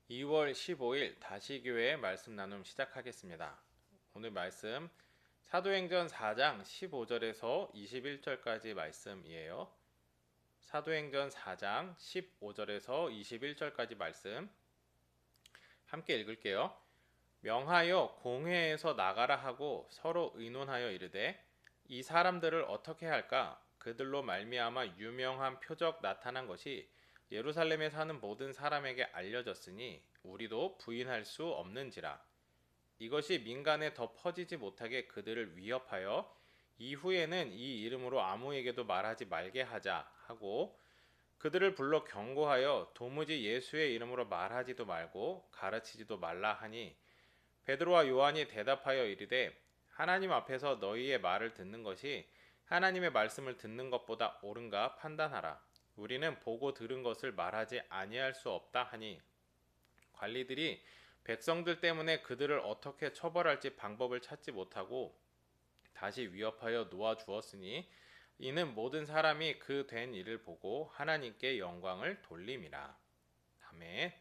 2월 15일 다시교회 말씀 나눔 시작하겠습니다. 오늘 말씀 사도행전 4장 15절에서 21절까지 말씀이에요. 사도행전 4장 15절에서 21절까지 말씀 함께 읽을게요. 명하여 공회에서 나가라 하고 서로 의논하여 이르되 이 사람들을 어떻게 할까? 그들로 말미암아 유명한 표적 나타난 것이 예루살렘에 사는 모든 사람에게 알려졌으니 우리도 부인할 수 없는지라. 이것이 민간에 더 퍼지지 못하게 그들을 위협하여 이후에는 이 이름으로 아무에게도 말하지 말게 하자 하고 그들을 불러 경고하여 도무지 예수의 이름으로 말하지도 말고 가르치지도 말라 하니 베드로와 요한이 대답하여 이르되 하나님 앞에서 너희의 말을 듣는 것이 하나님의 말씀을 듣는 것보다 옳은가 판단하라. 우리는 보고 들은 것을 말하지 아니할 수 없다 하니 관리들이 백성들 때문에 그들을 어떻게 처벌할지 방법을 찾지 못하고 다시 위협하여 놓아 주었으니 이는 모든 사람이 그 된 일을 보고 하나님께 영광을 돌림이라. 아멘.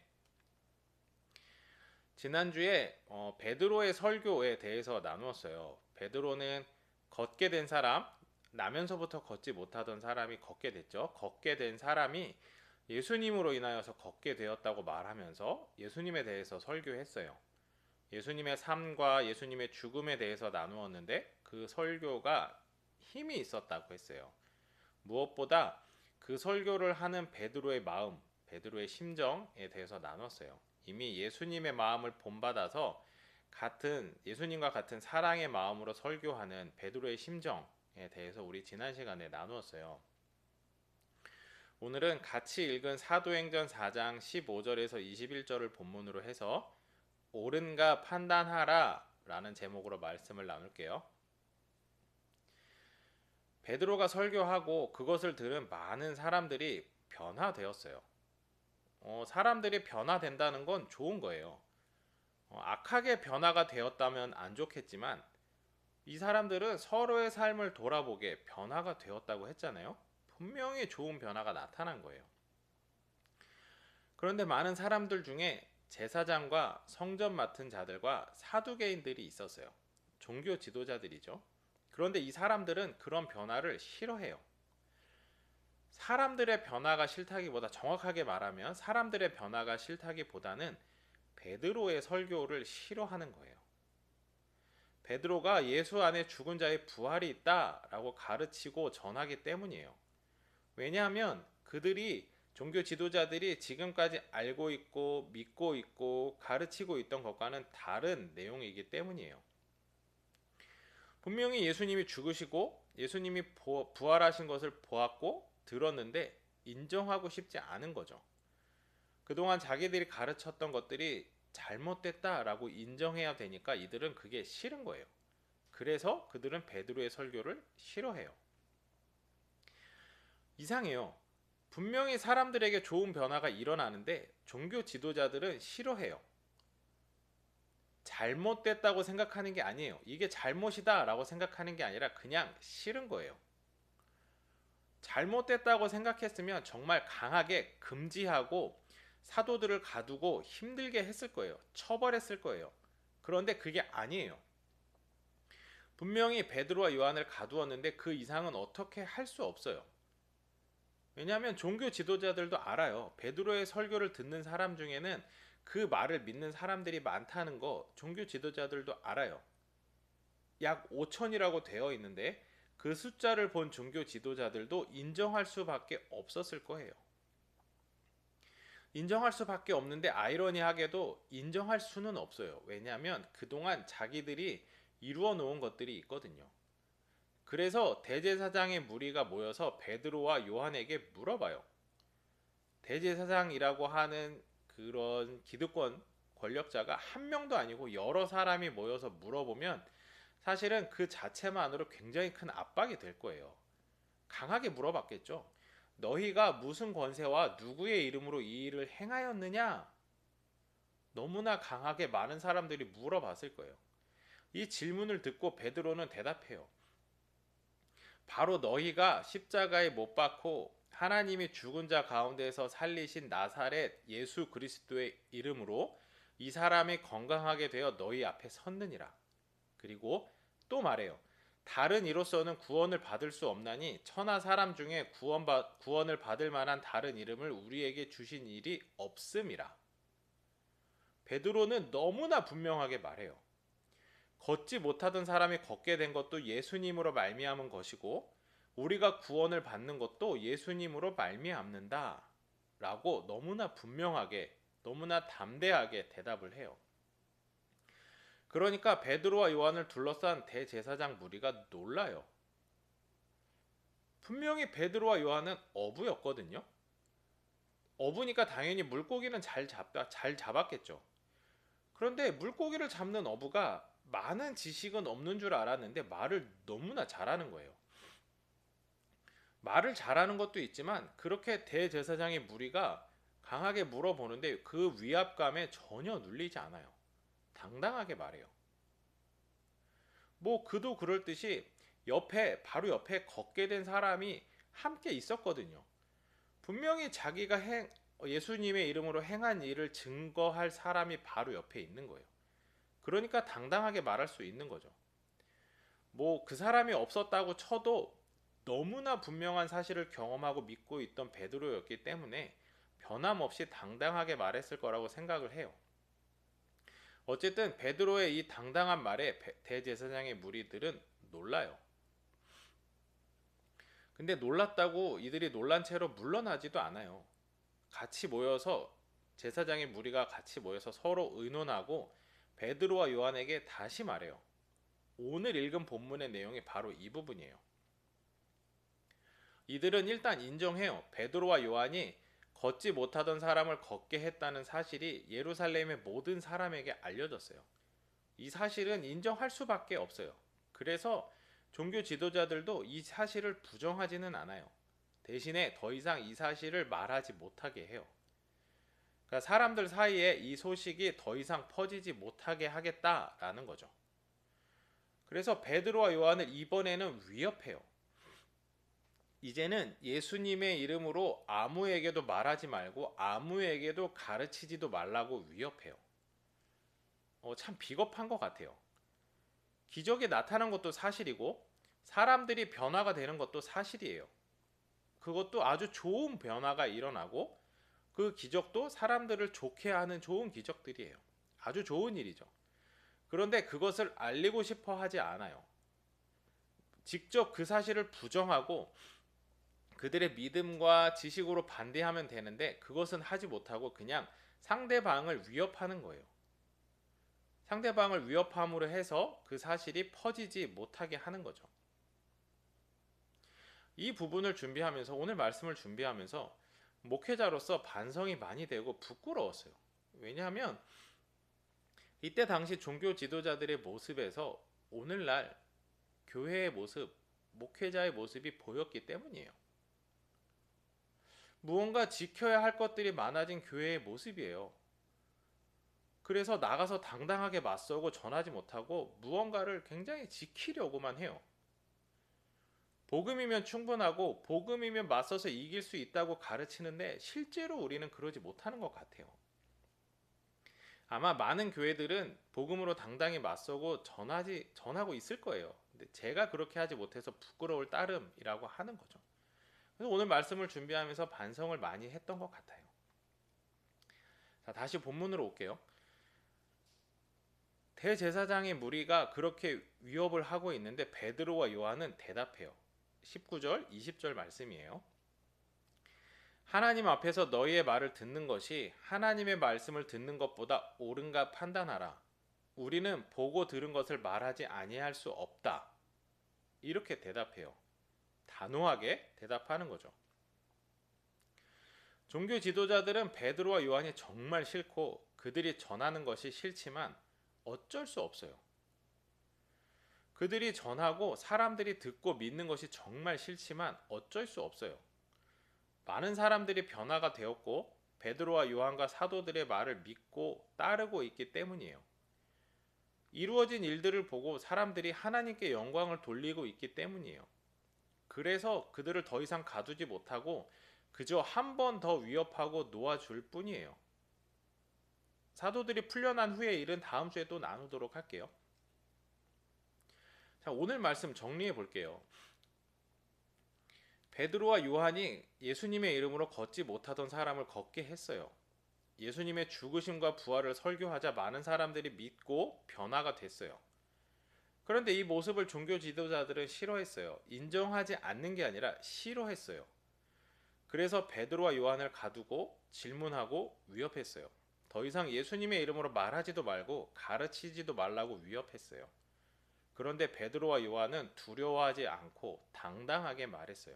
지난주에 베드로의 설교에 대해서 나누었어요. 베드로는 걷게 된 사람, 나면서부터 걷지 못하던 사람이 걷게 됐죠. 걷게 된 사람이 예수님으로 인하여서 걷게 되었다고 말하면서 예수님에 대해서 설교했어요. 예수님의 삶과 예수님의 죽음에 대해서 나누었는데 그 설교가 힘이 있었다고 했어요. 무엇보다 그 설교를 하는 베드로의 마음, 베드로의 심정에 대해서 나눴어요. 이미 예수님의 마음을 본받아서 예수님과 같은 사랑의 마음으로 설교하는 베드로의 심정에 대해서 우리 지난 시간에 나누었어요. 오늘은 같이 읽은 사도행전 4장 15절에서 21절을 본문으로 해서 옳은가 판단하라 라는 제목으로 말씀을 나눌게요. 베드로가 설교하고 그것을 들은 많은 사람들이 변화되었어요. 사람들이 변화된다는 건 좋은 거예요. 악하게 변화가 되었다면 안 좋겠지만 이 사람들은 서로의 삶을 돌아보게 변화가 되었다고 했잖아요. 분명히 좋은 변화가 나타난 거예요. 그런데 많은 사람들 중에 제사장과 성전 맡은 자들과 사두개인들이 있었어요. 종교 지도자들이죠. 그런데 이 사람들은 그런 변화를 싫어해요. 사람들의 변화가 싫다기보다 정확하게 말하면 사람들의 변화가 싫다기보다는 베드로의 설교를 싫어하는 거예요. 베드로가 예수 안에 죽은 자의 부활이 있다라고 가르치고 전하기 때문이에요. 왜냐하면 그들이 종교 지도자들이 지금까지 알고 있고 믿고 있고 가르치고 있던 것과는 다른 내용이기 때문이에요. 분명히 예수님이 죽으시고 예수님이 부활하신 것을 보았고 들었는데 인정하고 싶지 않은 거죠. 그동안 자기들이 가르쳤던 것들이 잘못됐다라고 인정해야 되니까 이들은 그게 싫은 거예요. 그래서 그들은 베드로의 설교를 싫어해요. 이상해요. 분명히 사람들에게 좋은 변화가 일어나는데 종교 지도자들은 싫어해요. 잘못됐다고 생각하는 게 아니에요. 이게 잘못이다 라고 생각하는 게 아니라 그냥 싫은 거예요. 잘못됐다고 생각했으면 정말 강하게 금지하고 사도들을 가두고 힘들게 했을 거예요. 처벌했을 거예요. 그런데 그게 아니에요. 분명히 베드로와 요한을 가두었는데 그 이상은 어떻게 할 수 없어요. 왜냐하면 종교 지도자들도 알아요. 베드로의 설교를 듣는 사람 중에는 그 말을 믿는 사람들이 많다는 거 종교 지도자들도 알아요. 약 5천이라고 되어 있는데 그 숫자를 본 종교 지도자들도 인정할 수밖에 없었을 거예요. 인정할 수밖에 없는데 아이러니하게도 인정할 수는 없어요. 왜냐하면 그동안 자기들이 이루어 놓은 것들이 있거든요. 그래서 대제사장의 무리가 모여서 베드로와 요한에게 물어봐요. 대제사장이라고 하는 그런 기득권 권력자가 한 명도 아니고 여러 사람이 모여서 물어보면 사실은 그 자체만으로 굉장히 큰 압박이 될 거예요. 강하게 물어봤겠죠. 너희가 무슨 권세와 누구의 이름으로 이 일을 행하였느냐? 너무나 강하게 많은 사람들이 물어봤을 거예요. 이 질문을 듣고 베드로는 대답해요. 바로 너희가 십자가에 못 박고 하나님이 죽은 자 가운데서 살리신 나사렛 예수 그리스도의 이름으로 이 사람이 건강하게 되어 너희 앞에 섰느니라. 그리고 또 말해요. 다른 이로서는 구원을 받을 수 없나니 천하 사람 중에 구원을 받을 만한 다른 이름을 우리에게 주신 일이 없음이라. 베드로는 너무나 분명하게 말해요. 걷지 못하던 사람이 걷게 된 것도 예수님으로 말미암은 것이고 우리가 구원을 받는 것도 예수님으로 말미암는다 라고 너무나 분명하게 너무나 담대하게 대답을 해요. 그러니까 베드로와 요한을 둘러싼 대제사장 무리가 놀라요. 분명히 베드로와 요한은 어부였거든요. 어부니까 당연히 물고기는 잘 잡았겠죠. 그런데 물고기를 잡는 어부가 많은 지식은 없는 줄 알았는데 말을 너무나 잘하는 거예요. 말을 잘하는 것도 있지만 그렇게 대제사장의 무리가 강하게 물어보는데 그 위압감에 전혀 눌리지 않아요. 당당하게 말해요. 뭐 그도 그럴 듯이 바로 옆에 걷게 된 사람이 함께 있었거든요. 분명히 자기가 예수님의 이름으로 행한 일을 증거할 사람이 바로 옆에 있는 거예요. 그러니까 당당하게 말할 수 있는 거죠. 뭐 그 사람이 없었다고 쳐도 너무나 분명한 사실을 경험하고 믿고 있던 베드로였기 때문에 변함없이 당당하게 말했을 거라고 생각을 해요. 어쨌든 베드로의 이 당당한 말에 대제사장의 무리들은 놀라요. 근데 놀랐다고 이들이 놀란 채로 물러나지도 않아요. 제사장의 무리가 같이 모여서 서로 의논하고 베드로와 요한에게 다시 말해요. 오늘 읽은 본문의 내용이 바로 이 부분이에요. 이들은 일단 인정해요. 베드로와 요한이 걷지 못하던 사람을 걷게 했다는 사실이 예루살렘의 모든 사람에게 알려졌어요. 이 사실은 인정할 수밖에 없어요. 그래서 종교 지도자들도 이 사실을 부정하지는 않아요. 대신에 더 이상 이 사실을 말하지 못하게 해요. 그러니까 사람들 사이에 이 소식이 더 이상 퍼지지 못하게 하겠다라는 거죠. 그래서 베드로와 요한을 이번에는 위협해요. 이제는 예수님의 이름으로 아무에게도 말하지 말고 아무에게도 가르치지도 말라고 위협해요. 참 비겁한 것 같아요. 기적이 나타난 것도 사실이고 사람들이 변화가 되는 것도 사실이에요. 그것도 아주 좋은 변화가 일어나고 그 기적도 사람들을 좋게 하는 좋은 기적들이에요. 아주 좋은 일이죠. 그런데 그것을 알리고 싶어 하지 않아요. 직접 그 사실을 부정하고 그들의 믿음과 지식으로 반대하면 되는데 그것은 하지 못하고 그냥 상대방을 위협하는 거예요. 상대방을 위협함으로 해서 그 사실이 퍼지지 못하게 하는 거죠. 이 부분을 준비하면서 오늘 말씀을 준비하면서 목회자로서 반성이 많이 되고 부끄러웠어요. 왜냐하면 이때 당시 종교 지도자들의 모습에서 오늘날 교회의 모습, 목회자의 모습이 보였기 때문이에요. 무언가 지켜야 할 것들이 많아진 교회의 모습이에요. 그래서 나가서 당당하게 맞서고 전하지 못하고 무언가를 굉장히 지키려고만 해요. 복음이면 충분하고 복음이면 맞서서 이길 수 있다고 가르치는데 실제로 우리는 그러지 못하는 것 같아요. 아마 많은 교회들은 복음으로 당당히 맞서고 전하고 있을 거예요. 근데 제가 그렇게 하지 못해서 부끄러울 따름이라고 하는 거죠. 그래서 오늘 말씀을 준비하면서 반성을 많이 했던 것 같아요. 자, 다시 본문으로 올게요. 대제사장의 무리가 그렇게 위협을 하고 있는데 베드로와 요한은 대답해요. 19절, 20절 말씀이에요. 하나님 앞에서 너희의 말을 듣는 것이 하나님의 말씀을 듣는 것보다 옳은가 판단하라. 우리는 보고 들은 것을 말하지 아니할 수 없다. 이렇게 대답해요. 단호하게 대답하는 거죠. 종교 지도자들은 베드로와 요한이 정말 싫고 그들이 전하는 것이 싫지만 어쩔 수 없어요. 그들이 전하고 사람들이 듣고 믿는 것이 정말 싫지만 어쩔 수 없어요. 많은 사람들이 변화가 되었고 베드로와 요한과 사도들의 말을 믿고 따르고 있기 때문이에요. 이루어진 일들을 보고 사람들이 하나님께 영광을 돌리고 있기 때문이에요. 그래서 그들을 더 이상 가두지 못하고 그저 한 번 더 위협하고 놓아줄 뿐이에요. 사도들이 풀려난 후의 일은 다음 주에 또 나누도록 할게요. 자, 오늘 말씀 정리해 볼게요. 베드로와 요한이 예수님의 이름으로 걷지 못하던 사람을 걷게 했어요. 예수님의 죽으심과 부활을 설교하자 많은 사람들이 믿고 변화가 됐어요. 그런데 이 모습을 종교 지도자들은 싫어했어요. 인정하지 않는 게 아니라 싫어했어요. 그래서 베드로와 요한을 가두고 질문하고 위협했어요. 더 이상 예수님의 이름으로 말하지도 말고 가르치지도 말라고 위협했어요. 그런데 베드로와 요한은 두려워하지 않고 당당하게 말했어요.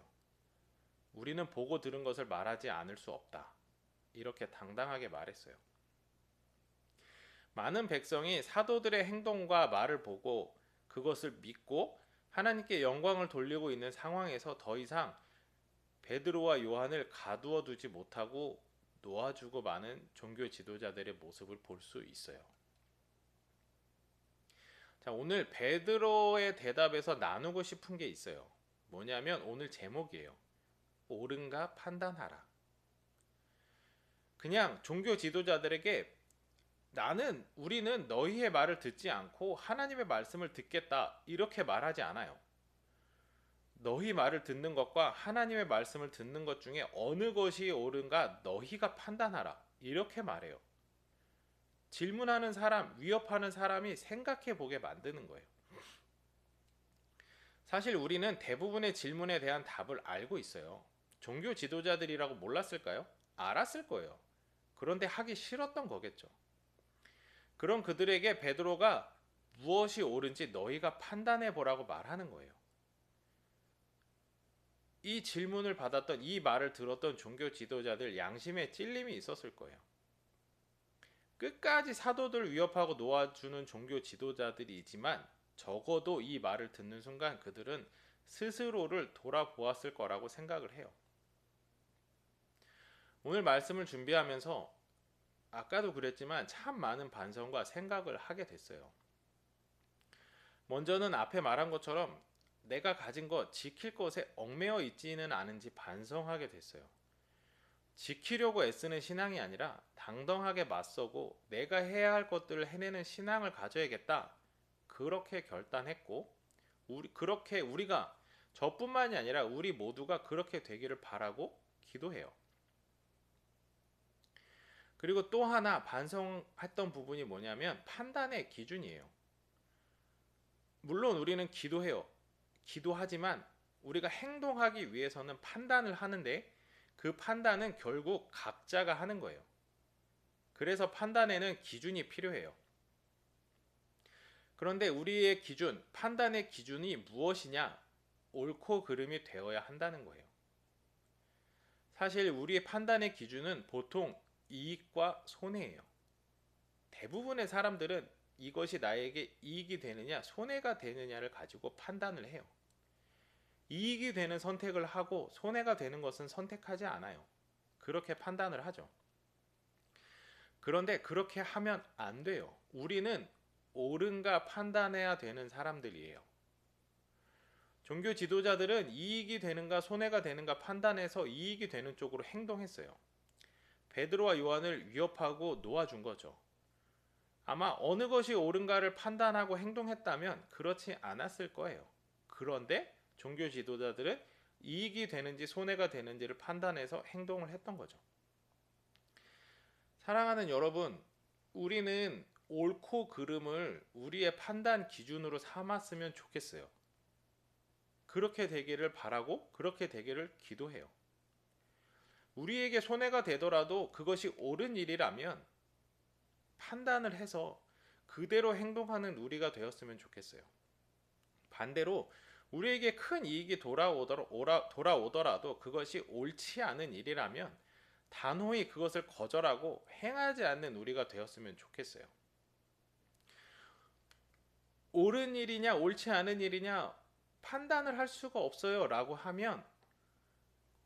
우리는 보고 들은 것을 말하지 않을 수 없다. 이렇게 당당하게 말했어요. 많은 백성이 사도들의 행동과 말을 보고 그것을 믿고 하나님께 영광을 돌리고 있는 상황에서 더 이상 베드로와 요한을 가두어 두지 못하고 놓아주고 마는 종교 지도자들의 모습을 볼 수 있어요. 자, 오늘 베드로의 대답에서 나누고 싶은 게 있어요. 뭐냐면 오늘 제목이에요. 옳은가 판단하라. 그냥 종교 지도자들에게 우리는 너희의 말을 듣지 않고 하나님의 말씀을 듣겠다 이렇게 말하지 않아요. 너희 말을 듣는 것과 하나님의 말씀을 듣는 것 중에 어느 것이 옳은가 너희가 판단하라 이렇게 말해요. 질문하는 사람, 위협하는 사람이 생각해 보게 만드는 거예요. 사실 우리는 대부분의 질문에 대한 답을 알고 있어요. 종교 지도자들이라고 몰랐을까요? 알았을 거예요. 그런데 하기 싫었던 거겠죠. 그런 그들에게 베드로가 무엇이 옳은지 너희가 판단해 보라고 말하는 거예요. 이 질문을 받았던, 이 말을 들었던 종교 지도자들 양심에 찔림이 있었을 거예요. 끝까지 사도들을 위협하고 놓아주는 종교 지도자들이지만 적어도 이 말을 듣는 순간 그들은 스스로를 돌아보았을 거라고 생각을 해요. 오늘 말씀을 준비하면서 아까도 그랬지만 참 많은 반성과 생각을 하게 됐어요. 먼저는 앞에 말한 것처럼 내가 가진 것, 지킬 것에 얽매여 있지는 않은지 반성하게 됐어요. 지키려고 애쓰는 신앙이 아니라 당당하게 맞서고 내가 해야 할 것들을 해내는 신앙을 가져야겠다. 그렇게 결단했고 그렇게 우리가 저뿐만이 아니라 우리 모두가 그렇게 되기를 바라고 기도해요. 그리고 또 하나 반성했던 부분이 뭐냐면 판단의 기준이에요. 물론 우리는 기도해요. 기도하지만 우리가 행동하기 위해서는 판단을 하는데 그 판단은 결국 각자가 하는 거예요. 그래서 판단에는 기준이 필요해요. 그런데 우리의 기준, 판단의 기준이 무엇이냐? 옳고 그름이 되어야 한다는 거예요. 사실 우리의 판단의 기준은 보통 이익과 손해예요. 대부분의 사람들은 이것이 나에게 이익이 되느냐, 손해가 되느냐를 가지고 판단을 해요. 이익이 되는 선택을 하고 손해가 되는 것은 선택하지 않아요. 그렇게 판단을 하죠. 그런데 그렇게 하면 안 돼요. 우리는 옳은가 판단해야 되는 사람들이에요. 종교 지도자들은 이익이 되는가 손해가 되는가 판단해서 이익이 되는 쪽으로 행동했어요. 베드로와 요한을 위협하고 놓아준 거죠. 아마 어느 것이 옳은가를 판단하고 행동했다면 그렇지 않았을 거예요. 그런데 종교 지도자들은 이익이 되는지 손해가 되는지를 판단해서 행동을 했던 거죠. 사랑하는 여러분, 우리는 옳고 그름을 우리의 판단 기준으로 삼았으면 좋겠어요. 그렇게 되기를 바라고 그렇게 되기를 기도해요. 우리에게 손해가 되더라도 그것이 옳은 일이라면 판단을 해서 그대로 행동하는 우리가 되었으면 좋겠어요. 반대로 우리에게 큰 이익이 돌아오더라도 그것이 옳지 않은 일이라면 단호히 그것을 거절하고 행하지 않는 우리가 되었으면 좋겠어요. 옳은 일이냐 옳지 않은 일이냐 판단을 할 수가 없어요 라고 하면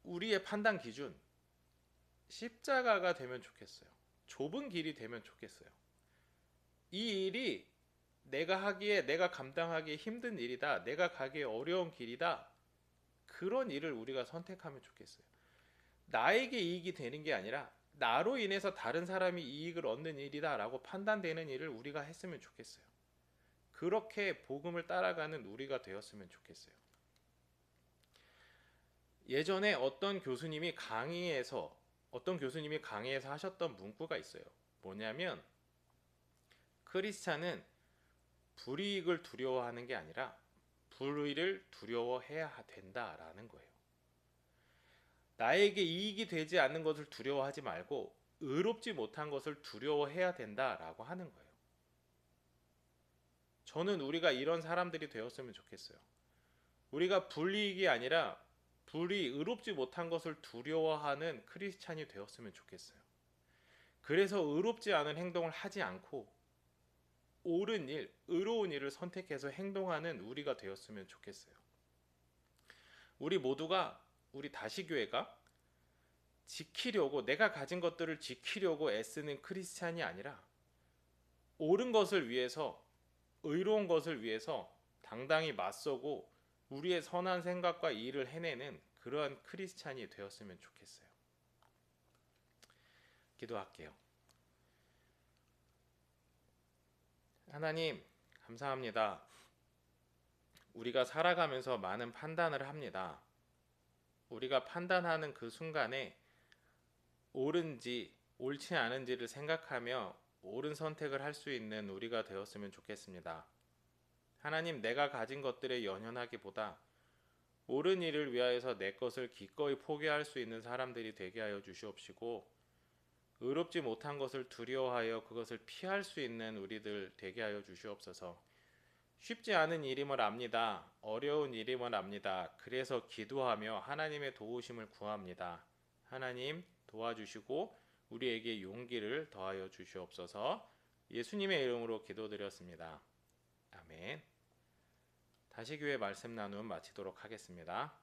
우리의 판단 기준 십자가가 되면 좋겠어요. 좁은 길이 되면 좋겠어요. 이 일이 내가 감당하기에 힘든 일이다. 내가 가기에 어려운 길이다. 그런 일을 우리가 선택하면 좋겠어요. 나에게 이익이 되는 게 아니라 나로 인해서 다른 사람이 이익을 얻는 일이다라고 판단되는 일을 우리가 했으면 좋겠어요. 그렇게 복음을 따라가는 우리가 되었으면 좋겠어요. 예전에 어떤 교수님이 강의에서 하셨던 문구가 있어요. 뭐냐면 크리스찬은 불이익을 두려워하는 게 아니라 불의를 두려워해야 된다라는 거예요. 나에게 이익이 되지 않는 것을 두려워하지 말고 의롭지 못한 것을 두려워해야 된다라고 하는 거예요. 저는 우리가 이런 사람들이 되었으면 좋겠어요. 우리가 불이익이 아니라 의롭지 못한 것을 두려워하는 크리스찬이 되었으면 좋겠어요. 그래서 의롭지 않은 행동을 하지 않고 옳은 일, 의로운 일을 선택해서 행동하는 우리가 되었으면 좋겠어요. 우리 다시교회가 내가 가진 것들을 지키려고 애쓰는 크리스찬이 아니라 옳은 것을 위해서, 의로운 것을 위해서 당당히 맞서고 우리의 선한 생각과 일을 해내는 그러한 크리스찬이 되었으면 좋겠어요. 기도할게요. 하나님, 감사합니다. 우리가 살아가면서 많은 판단을 합니다. 우리가 판단하는 그 순간에 옳은지 옳지 않은지를 생각하며 옳은 선택을 할 수 있는 우리가 되었으면 좋겠습니다. 하나님, 내가 가진 것들에 연연하기보다 옳은 일을 위하여서 내 것을 기꺼이 포기할 수 있는 사람들이 되게 하여 주시옵시고, 의롭지 못한 것을 두려워하여 그것을 피할 수 있는 우리들 되게 하여 주시옵소서. 쉽지 않은 일임을 압니다. 어려운 일임을 압니다. 그래서 기도하며 하나님의 도우심을 구합니다. 하나님 도와주시고 우리에게 용기를 더하여 주시옵소서. 예수님의 이름으로 기도드렸습니다. 아멘. 다시교회 말씀 나눔 마치도록 하겠습니다.